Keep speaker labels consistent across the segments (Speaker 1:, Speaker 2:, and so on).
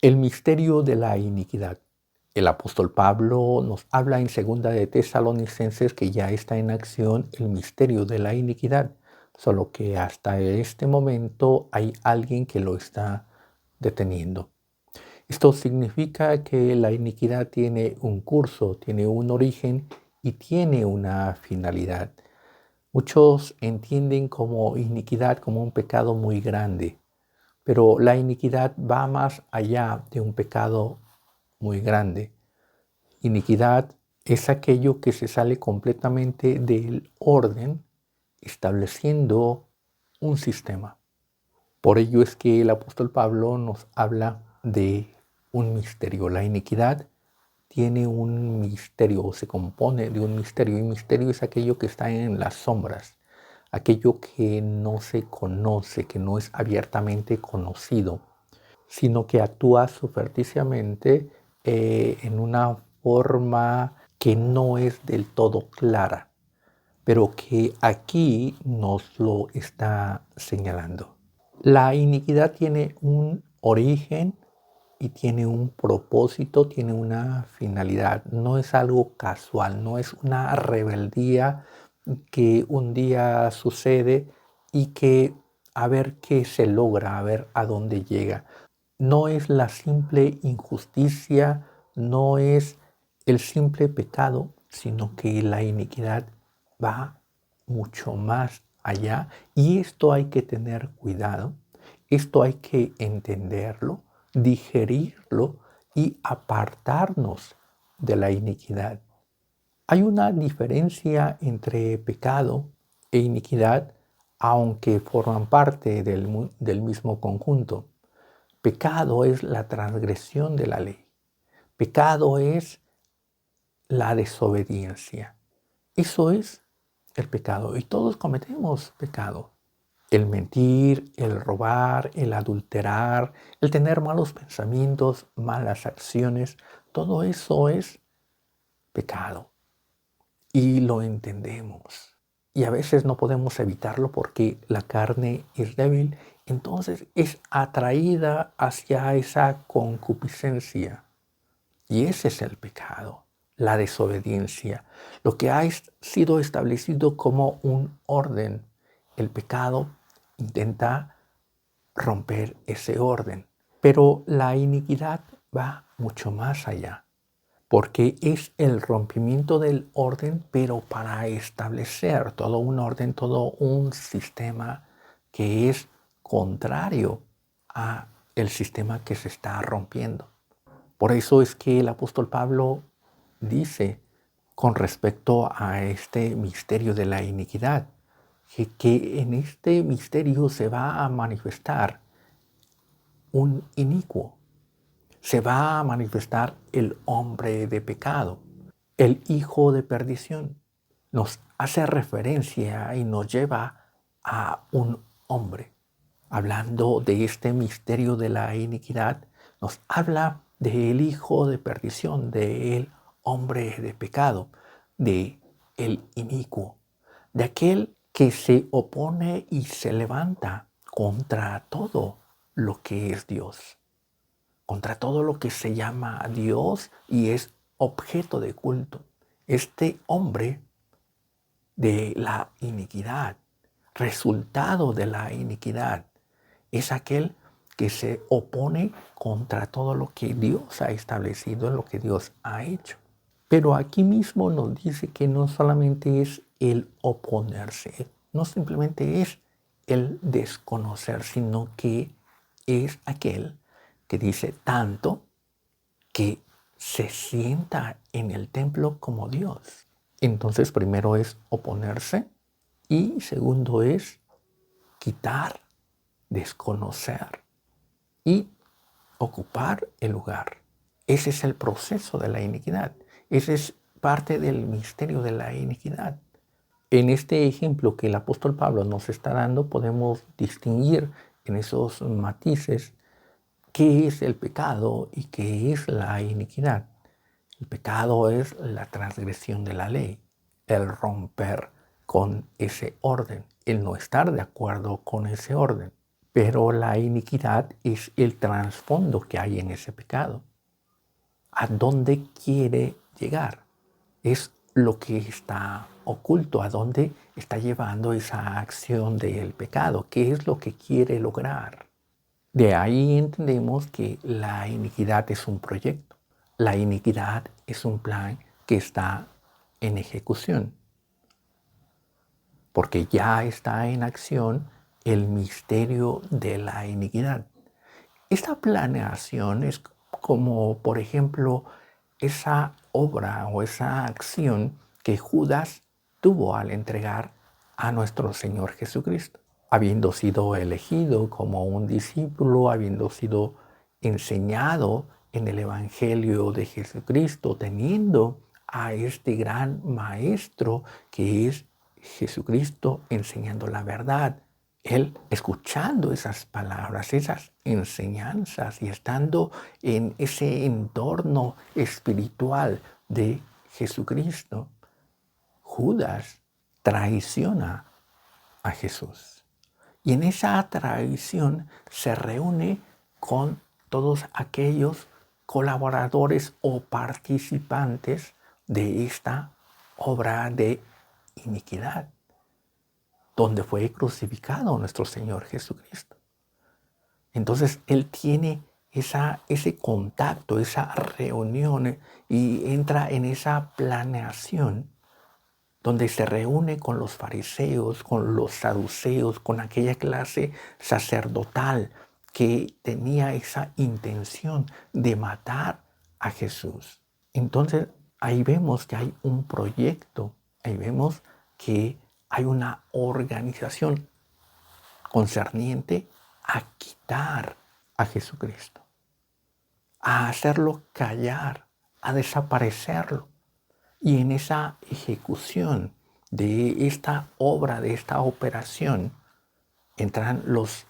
Speaker 1: El misterio de la iniquidad. El apóstol Pablo nos habla en segunda de Tesalonicenses que ya está en acción el misterio de la iniquidad, solo que hasta este momento hay alguien que lo está deteniendo. Esto significa que la iniquidad tiene un curso, tiene un origen y tiene una finalidad. Muchos entienden como iniquidad como un pecado muy grande, pero la iniquidad va más allá de un pecado muy grande. Iniquidad es aquello que se sale completamente del orden, estableciendo un sistema. Por ello es que el apóstol Pablo nos habla de un misterio. La iniquidad tiene un misterio o se compone de un misterio. Y misterio es aquello que está en las sombras, aquello que no se conoce, que no es abiertamente conocido, sino que actúa supersticiamente en una forma que no es del todo clara, pero que aquí nos lo está señalando. La iniquidad tiene un origen y tiene un propósito, tiene una finalidad. No es algo casual, no es una rebeldía que un día sucede y que a ver qué se logra, a ver a dónde llega. No es la simple injusticia, no es el simple pecado, sino que la iniquidad va mucho más allá y esto hay que tener cuidado, esto hay que entenderlo, digerirlo y apartarnos de la iniquidad. Hay una diferencia entre pecado e iniquidad, aunque forman parte del mismo conjunto. Pecado es la transgresión de la ley. Pecado es la desobediencia. Eso es el pecado. Y todos cometemos pecado. El mentir, el robar, el adulterar, el tener malos pensamientos, malas acciones, todo eso es pecado. Y lo entendemos. Y a veces no podemos evitarlo porque la carne es débil, entonces es atraída hacia esa concupiscencia. Y ese es el pecado, la desobediencia, lo que ha sido establecido como un orden. El pecado intenta romper ese orden, pero la iniquidad va mucho más allá, porque es el rompimiento del orden, pero para establecer todo un orden, todo un sistema que es contrario a el sistema que se está rompiendo. Por eso es que el apóstol Pablo dice con respecto a este misterio de la iniquidad, que en este misterio se va a manifestar un inicuo, se va a manifestar el hombre de pecado, el hijo de perdición. Nos hace referencia y nos lleva a un hombre. Hablando de este misterio de la iniquidad, nos habla del hijo de perdición, del hombre de pecado, de el inicuo, de aquel que se opone y se levanta contra todo lo que es Dios, contra todo lo que se llama Dios y es objeto de culto. Este hombre de la iniquidad, resultado de la iniquidad, es aquel que se opone contra todo lo que Dios ha establecido, lo que Dios ha hecho. Pero aquí mismo nos dice que no solamente es el oponerse, no simplemente es el desconocer, sino que es aquel que dice tanto que se sienta en el templo como Dios. Entonces primero es oponerse y segundo es quitar, desconocer y ocupar el lugar. Ese es el proceso de la iniquidad. Ese es parte del misterio de la iniquidad. En este ejemplo que el apóstol Pablo nos está dando, podemos distinguir en esos matices qué es el pecado y qué es la iniquidad. El pecado es la transgresión de la ley, el romper con ese orden, el no estar de acuerdo con ese orden. pero la iniquidad es el trasfondo que hay en ese pecado. ¿A dónde quiere llegar? Es lo que está oculto, a dónde está llevando esa acción del pecado, qué es lo que quiere lograr. De ahí entendemos que la iniquidad es un proyecto, la iniquidad es un plan que está en ejecución, porque ya está en acción el misterio de la iniquidad. Esta planeación es como, por ejemplo, esa obra o esa acción que Judas tuvo al entregar a nuestro Señor Jesucristo, habiendo sido elegido como un discípulo, habiendo sido enseñado en el Evangelio de Jesucristo, teniendo a este gran maestro que es Jesucristo enseñando la verdad, él escuchando esas palabras, esas enseñanzas y estando en ese entorno espiritual de Jesucristo, Judas traiciona a Jesús. Y en esa traición se reúne con todos aquellos colaboradores o participantes de esta obra de iniquidad, donde fue crucificado nuestro Señor Jesucristo. Entonces Él tiene ese contacto, esa reunión y entra en esa planeación donde se reúne con los fariseos, con los saduceos, con aquella clase sacerdotal que tenía esa intención de matar a Jesús. Entonces ahí vemos que hay un proyecto, ahí vemos que hay una organización concerniente a quitar a Jesucristo, a hacerlo callar, a desaparecerlo. Y en esa ejecución de esta obra, de esta operación, entran los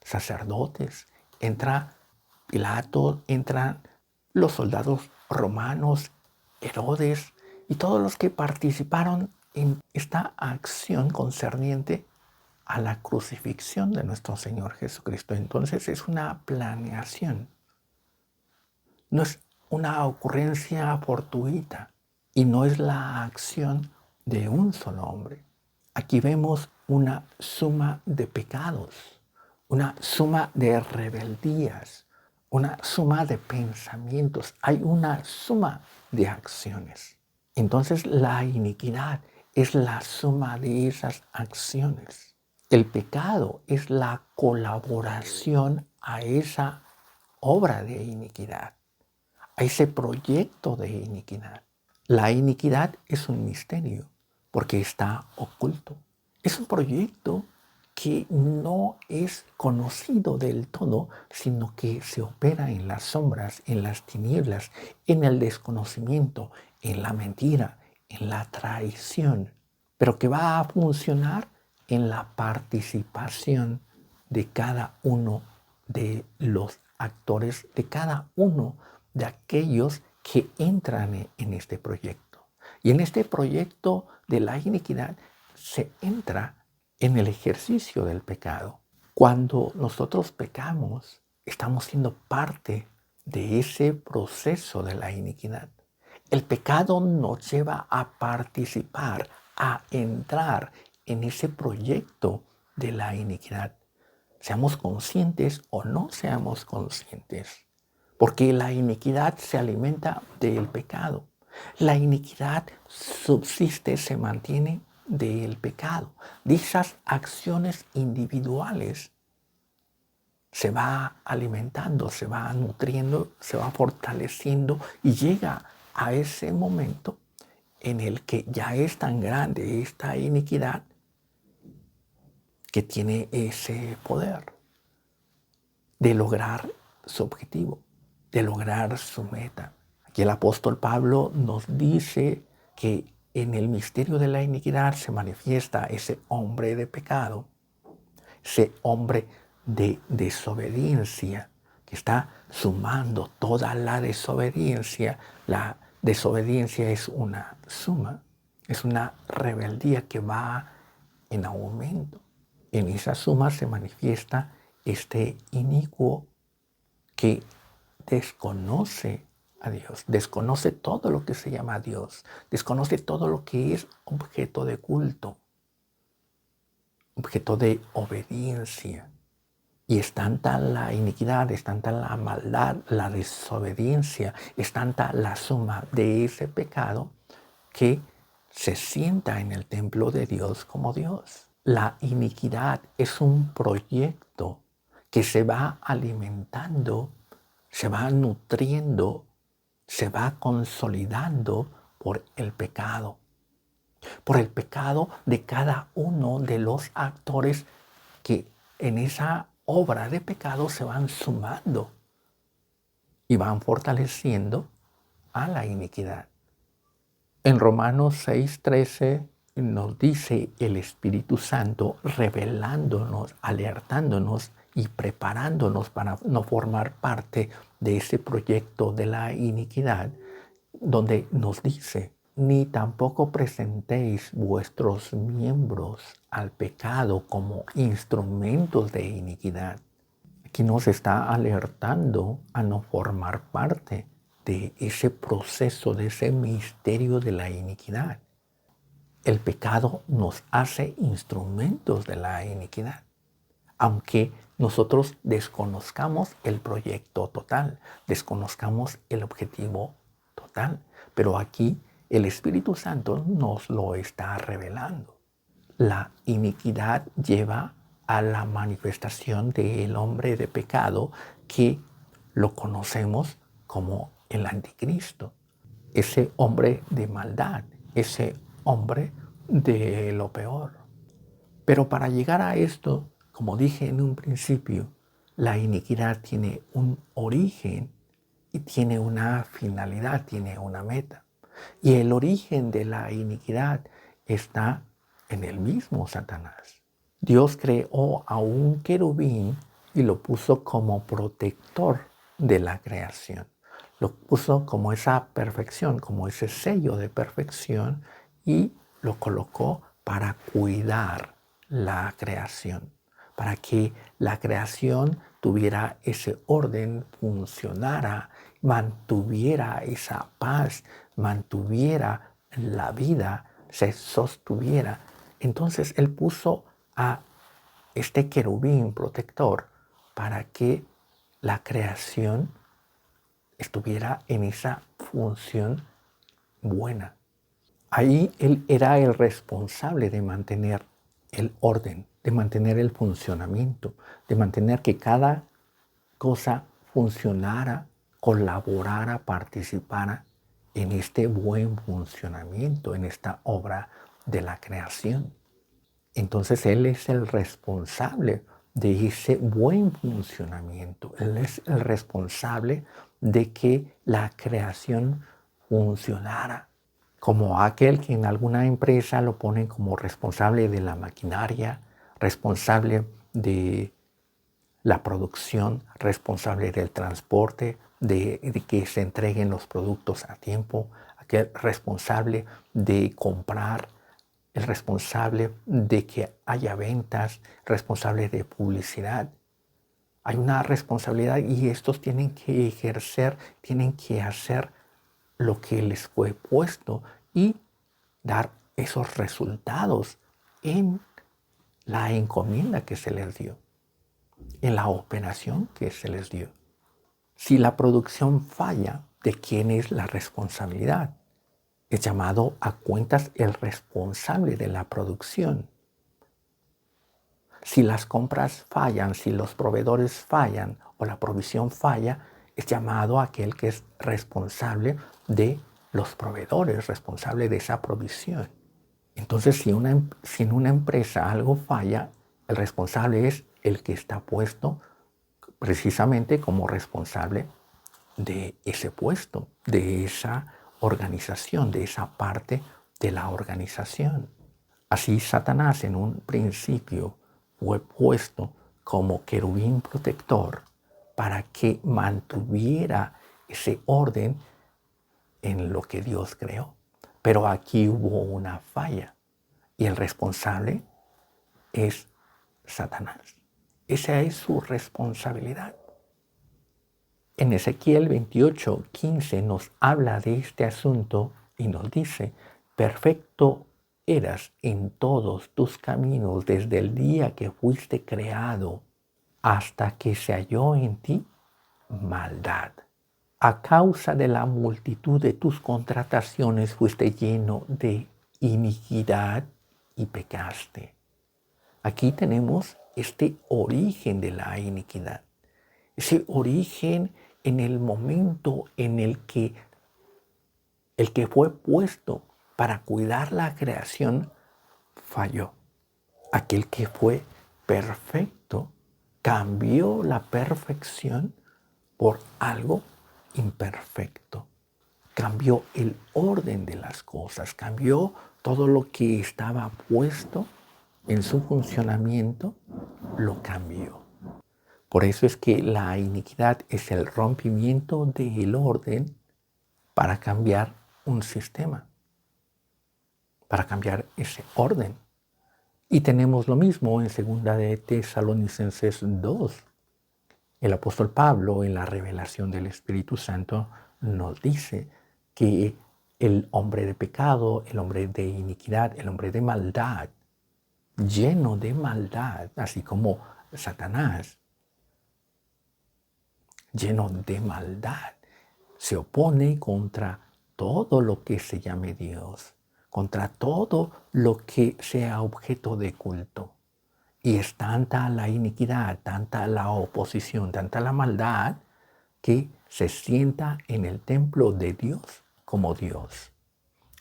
Speaker 1: sacerdotes, entra Pilato, entran los soldados romanos, Herodes y todos los que participaron en esta acción concerniente a la crucifixión de nuestro Señor Jesucristo. Entonces es una planeación, no es una ocurrencia fortuita y no es la acción de un solo hombre. Aquí vemos una suma de pecados, una suma de rebeldías, una suma de pensamientos, hay una suma de acciones. Entonces la iniquidad es la suma de esas acciones. El pecado es la colaboración a esa obra de iniquidad, a ese proyecto de iniquidad. La iniquidad es un misterio porque está oculto. Es un proyecto que no es conocido del todo, sino que se opera en las sombras, en las tinieblas, en el desconocimiento, en la mentira, en la traición, pero que va a funcionar en la participación de cada uno de los actores, de cada uno de aquellos que entran en este proyecto. Y en este proyecto de la iniquidad se entra en el ejercicio del pecado. Cuando nosotros pecamos, estamos siendo parte de ese proceso de la iniquidad. El pecado nos lleva a participar, a entrar en ese proyecto de la iniquidad. Seamos conscientes o no seamos conscientes, porque la iniquidad se alimenta del pecado. La iniquidad subsiste, se mantiene del pecado, de esas acciones individuales. Se va alimentando, se va nutriendo, se va fortaleciendo y llega a ese momento en el que ya es tan grande esta iniquidad que tiene ese poder de lograr su objetivo, de lograr su meta. Aquí el apóstol Pablo nos dice que en el misterio de la iniquidad se manifiesta ese hombre de pecado, ese hombre de desobediencia, que está sumando toda la desobediencia. La desobediencia es una suma, es una rebeldía que va en aumento. En esa suma se manifiesta este inicuo que desconoce a Dios, desconoce todo lo que se llama Dios, desconoce todo lo que es objeto de culto, objeto de obediencia. Y es tanta la iniquidad, es tanta la maldad, la desobediencia, es tanta la suma de ese pecado que se sienta en el templo de Dios como Dios. La iniquidad es un proyecto que se va alimentando, se va nutriendo, se va consolidando por el pecado de cada uno de los actores que en esa obra de pecado se van sumando y van fortaleciendo a la iniquidad. En Romanos 6:13 nos dice el Espíritu Santo revelándonos, alertándonos y preparándonos para no formar parte de ese proyecto de la iniquidad, donde nos dice: ni tampoco presentéis vuestros miembros al pecado como instrumentos de iniquidad. Aquí nos está alertando a no formar parte de ese proceso, de ese misterio de la iniquidad. El pecado nos hace instrumentos de la iniquidad, aunque nosotros desconozcamos el proyecto total, desconozcamos el objetivo total. Pero aquí el Espíritu Santo nos lo está revelando. La iniquidad lleva a la manifestación del hombre de pecado que lo conocemos como el anticristo. Ese hombre de maldad, ese hombre de lo peor. Pero para llegar a esto, como dije en un principio, la iniquidad tiene un origen y tiene una finalidad, tiene una meta. Y el origen de la iniquidad está en el mismo Satanás. Dios creó a un querubín y lo puso como protector de la creación. Lo puso como esa perfección, como ese sello de perfección, y lo colocó para cuidar la creación, para que la creación tuviera ese orden, funcionara, mantuviera esa paz, mantuviera la vida, se sostuviera. Entonces Él puso a este querubín protector para que la creación estuviera en esa función buena. Ahí Él era el responsable de mantener el orden, de mantener el funcionamiento, de mantener que cada cosa funcionara, colaborara, participara en este buen funcionamiento, en esta obra de la creación. Entonces Él es el responsable de ese buen funcionamiento. Él es el responsable de que la creación funcionara. Como aquel que en alguna empresa lo ponen como responsable de la maquinaria, responsable de la producción, responsable del transporte, de que se entreguen los productos a tiempo, aquel responsable de comprar, el responsable de que haya ventas, responsable de publicidad. Hay una responsabilidad y estos tienen que ejercer, tienen que hacer lo que les fue puesto y dar esos resultados en la encomienda que se les dio, en la operación que se les dio. Si la producción falla, ¿de quién es la responsabilidad? Es llamado a cuentas el responsable de la producción. Si las compras fallan, si los proveedores fallan o la provisión falla, es llamado a aquel que es responsable de los proveedores, responsable de esa provisión. Entonces, si en una empresa algo falla, el responsable es el que está puesto precisamente como responsable de ese puesto, de esa organización, de esa parte de la organización. Así Satanás en un principio fue puesto como querubín protector para que mantuviera ese orden en lo que Dios creó. Pero aquí hubo una falla y el responsable es Satanás. Esa es su responsabilidad. En Ezequiel 28:15 nos habla de este asunto y nos dice: perfecto eras en todos tus caminos desde el día que fuiste creado hasta que se halló en ti maldad. A causa de la multitud de tus contrataciones fuiste lleno de iniquidad y pecaste. Aquí tenemos este origen de la iniquidad, ese origen en el momento en el que fue puesto para cuidar la creación falló. Aquel que fue perfecto cambió la perfección por algo imperfecto. Cambió el orden de las cosas, cambió todo lo que estaba puesto en su funcionamiento, lo cambió. Por eso es que la iniquidad es el rompimiento del orden para cambiar un sistema, para cambiar ese orden. Y tenemos lo mismo en 2 de Tesalonicenses 2. El apóstol Pablo, en la revelación del Espíritu Santo, nos dice que el hombre de pecado, el hombre de iniquidad, el hombre de maldad, lleno de maldad, así como Satanás, lleno de maldad, se opone contra todo lo que se llame Dios, contra todo lo que sea objeto de culto. Y es tanta la iniquidad, tanta la oposición, tanta la maldad, que se sienta en el templo de Dios como Dios.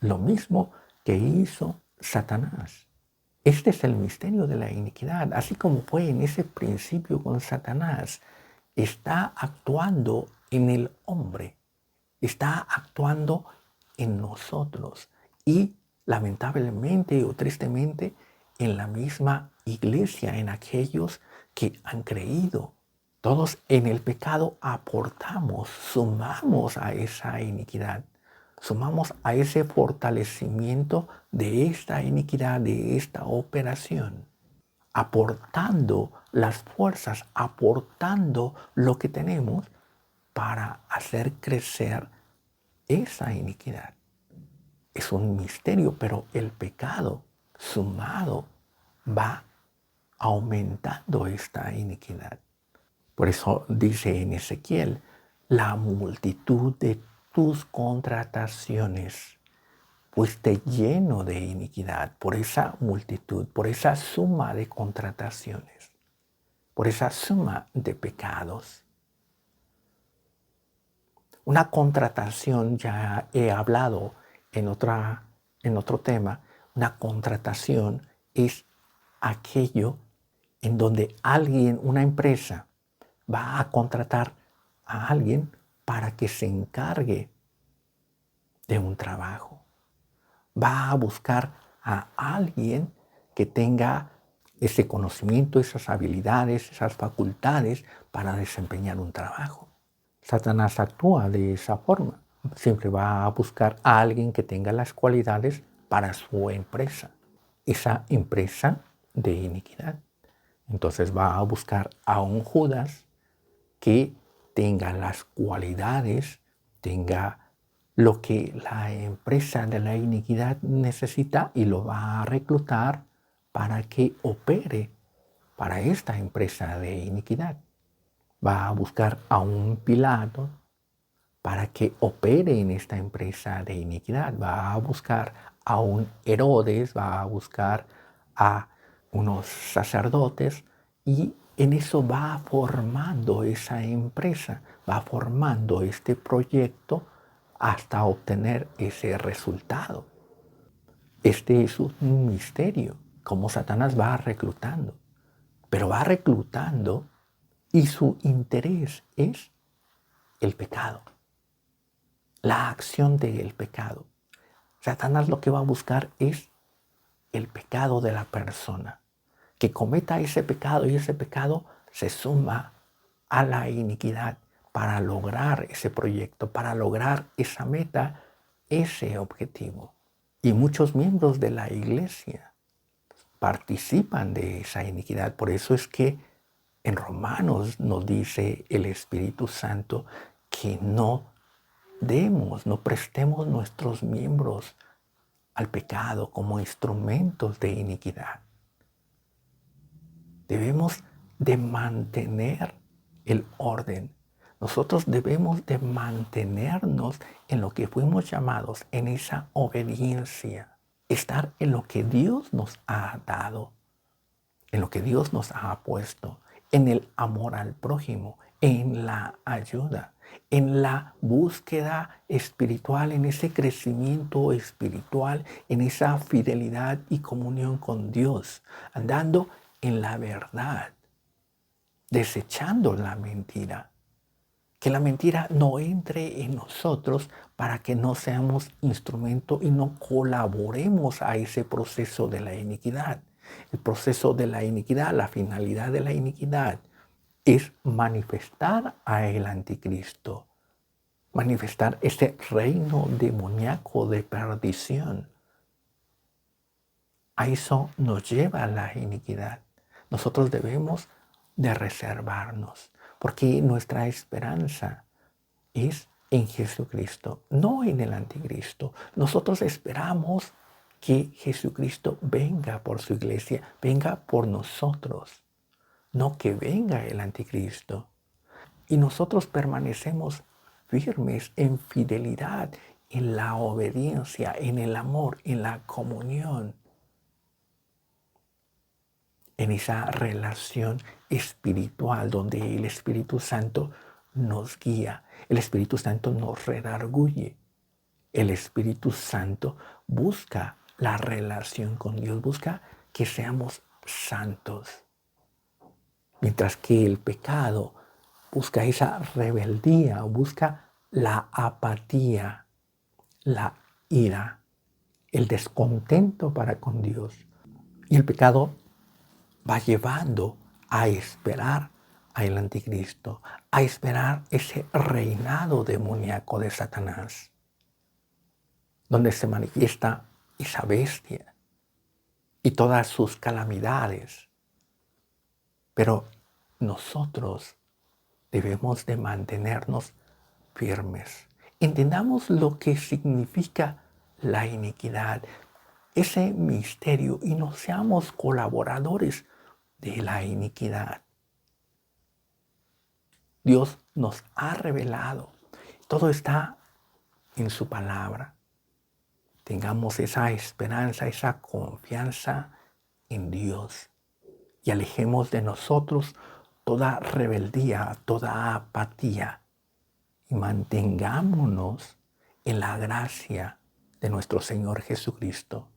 Speaker 1: Lo mismo que hizo Satanás. Este es el misterio de la iniquidad. Así como fue en ese principio con Satanás, está actuando en el hombre, está actuando en nosotros y lamentablemente o tristemente en la misma iglesia, en aquellos que han creído. Todos en el pecado aportamos, sumamos a esa iniquidad, sumamos a ese fortalecimiento de esta iniquidad, de esta operación, aportando las fuerzas, aportando lo que tenemos para hacer crecer esa iniquidad. Es un misterio, pero el pecado sumado va aumentando esta iniquidad. Por eso dice en Ezequiel: la multitud de tus contrataciones, fuiste lleno de iniquidad por esa multitud, por esa suma de contrataciones, por esa suma de pecados. Una contratación, ya he hablado en otro tema, una contratación es aquello en donde alguien, una empresa, va a contratar a alguien para que se encargue de un trabajo. Va a buscar a alguien que tenga ese conocimiento, esas habilidades, esas facultades para desempeñar un trabajo. Satanás actúa de esa forma. Siempre va a buscar a alguien que tenga las cualidades para su empresa, esa empresa de iniquidad. Entonces va a buscar a un Judas que tenga las cualidades, tenga lo que la empresa de la iniquidad necesita y lo va a reclutar para que opere para esta empresa de iniquidad. Va a buscar a un Pilato para que opere en esta empresa de iniquidad. Va a buscar a un Herodes, va a buscar a unos sacerdotes y en eso va formando esa empresa, va formando este proyecto hasta obtener ese resultado. Este es un misterio, cómo Satanás va reclutando, pero va reclutando y su interés es el pecado, la acción del pecado. Satanás lo que va a buscar es el pecado de la persona, que cometa ese pecado y ese pecado se suma a la iniquidad para lograr ese proyecto, para lograr esa meta, ese objetivo. Y muchos miembros de la iglesia participan de esa iniquidad. Por eso es que En Romanos nos dice el Espíritu Santo que no no prestemos nuestros miembros al pecado como instrumentos de iniquidad. Debemos de mantener el orden. Nosotros debemos de mantenernos en lo que fuimos llamados, en esa obediencia. Estar en lo que Dios nos ha dado, en lo que Dios nos ha puesto, en el amor al prójimo, en la ayuda, en la búsqueda espiritual, en ese crecimiento espiritual, en esa fidelidad y comunión con Dios, andando en la verdad, desechando la mentira. Que la mentira no entre en nosotros para que no seamos instrumento y no colaboremos a ese proceso de la iniquidad. El proceso de la iniquidad, la finalidad de la iniquidad es manifestar a el anticristo, manifestar ese reino demoníaco de perdición. A eso nos lleva la iniquidad. Nosotros debemos de reservarnos, porque nuestra esperanza es en Jesucristo, no en el anticristo. Nosotros esperamos que Jesucristo venga por su iglesia, venga por nosotros, no que venga el anticristo. Y nosotros permanecemos firmes en fidelidad, en la obediencia, en el amor, en la comunión, en esa relación espiritual donde el Espíritu Santo nos guía, el Espíritu Santo nos redarguye, el Espíritu Santo busca la relación con Dios, busca que seamos santos, mientras que el pecado busca esa rebeldía, busca la apatía, la ira, el descontento para con Dios. Y el pecado va llevando a esperar al anticristo, a esperar ese reinado demoníaco de Satanás, donde se manifiesta esa bestia y todas sus calamidades. Pero nosotros debemos de mantenernos firmes. Entendamos lo que significa la iniquidad, ese misterio, y no seamos colaboradores de la iniquidad. Dios nos ha revelado. Todo está en su palabra. Tengamos esa esperanza, esa confianza en Dios y alejemos de nosotros toda rebeldía, toda apatía y mantengámonos en la gracia de nuestro Señor Jesucristo,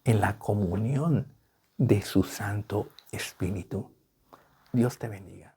Speaker 1: en la comunión de su Santo Espíritu. Dios te bendiga.